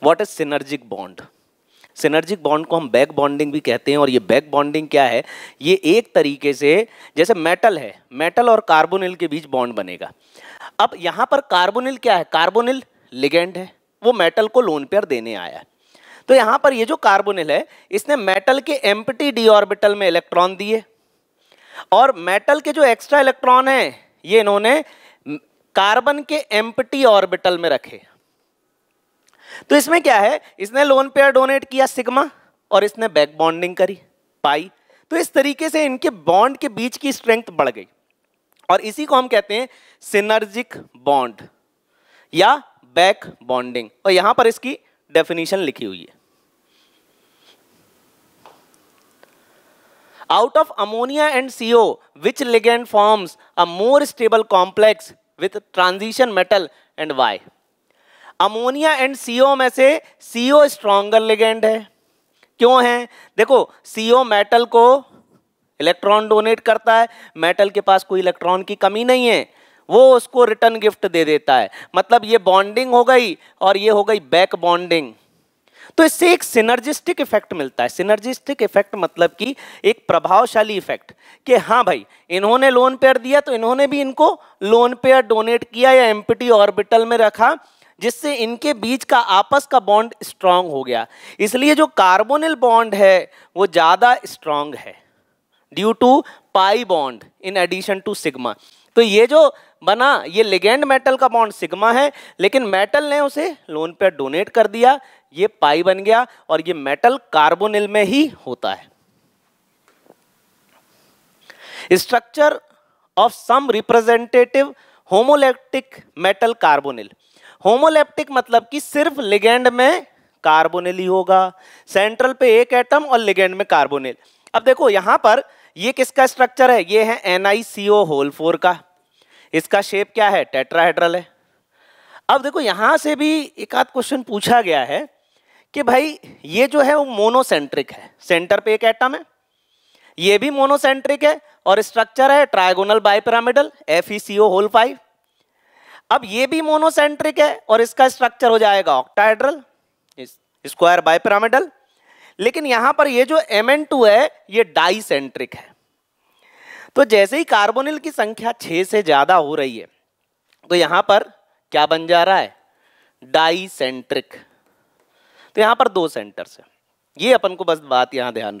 What is synergic bond? Synergic bond को हम back bonding भी कहते हैं। और ये बैक बॉन्डिंग क्या है? ये एक तरीके से जैसे मेटल है, मेटल और कार्बोनिल के बीच बॉन्ड बनेगा। अब यहाँ पर कार्बोनिल क्या है? कार्बोनिल लिगेंड है, वो मेटल को लोन पेयर देने आया है। तो यहाँ पर ये जो कार्बोनिल है, इसने मेटल के एम्प्टी डी ऑर्बिटल में इलेक्ट्रॉन दिए, और मेटल के जो एक्स्ट्रा इलेक्ट्रॉन है ये इन्होंने कार्बन के एम्प्टी ऑर्बिटल में रखे। तो इसमें क्या है, इसने लोन पेयर डोनेट किया सिग्मा, और इसने बैक बॉन्डिंग करी पाई। तो इस तरीके से इनके बॉन्ड के बीच की स्ट्रेंथ बढ़ गई, और इसी को हम कहते हैं सिनर्जिक बॉन्ड या बैक बॉन्डिंग। और यहां पर इसकी डेफिनेशन लिखी हुई है। Out of ammonia and CO, which ligand forms a more stable complex with transition metal and Y? Ammonia and CO में से CO स्ट्रॉन्गर लिगेंड है। क्यों है? देखो, CO मेटल को इलेक्ट्रॉन डोनेट करता है, मेटल के पास कोई इलेक्ट्रॉन की कमी नहीं है, वो उसको रिटर्न गिफ्ट दे देता है। मतलब ये बॉन्डिंग हो गई, और ये हो गई बैक बॉन्डिंग। तो इससे एक सिनर्जिस्टिक इफेक्ट मिलता है। सिनर्जिस्टिक इफेक्ट मतलब कि एक प्रभावशाली इफेक्ट, कि हाँ भाई, इन्होंने लोन पेयर दिया तो इन्होंने भी इनको लोन पेयर डोनेट किया या एम्प्टी ऑर्बिटल में रखा, जिससे इनके बीच का आपस का बॉन्ड स्ट्रांग हो गया। इसलिए जो कार्बोनिल बॉन्ड है वो ज्यादा स्ट्रांग है due to pi bond in addition to sigma. तो ये जो बना, ये लिगेंड मेटल का बॉन्ड सिग्मा है, लेकिन मेटल ने उसे लोन पेयर डोनेट कर दिया, ये पाई बन गया, और ये मेटल कार्बोनिल में ही होता है। Structure of some representative homoleptic metal carbonyl. Homoleptic मतलब कि सिर्फ लिगेंड में कार्बोनिल ही होगा, सेंट्रल पे एक एटम और लिगेंड में कार्बोनिल। अब देखो यहां पर ये किसका स्ट्रक्चर है? ये है NiCO होल 4 का। इसका शेप क्या है? टेट्राहेड्रल है। अब देखो यहां से भी एक आध क्वेश्चन पूछा गया है कि भाई ये जो है वो मोनोसेंट्रिक है, सेंटर पे एक एटम है, ये भी मोनोसेंट्रिक है, और स्ट्रक्चर है ट्राइगोनल बाइपिरामिडल FeCO होल 5। अब ये भी मोनोसेंट्रिक है, और इसका स्ट्रक्चर हो जाएगा ऑक्टाहेड्रल स्क्वायर बाइपिरामिडल। लेकिन यहां पर ये जो Mn2 है ये डाइसेंट्रिक है। तो जैसे ही कार्बोनिल की संख्या 6 से ज्यादा हो रही है, तो यहां पर क्या बन जा रहा है? डाइसेंट्रिक। तो यहां पर 2 सेंटर्स है। ये अपन को बस बात यहां ध्यान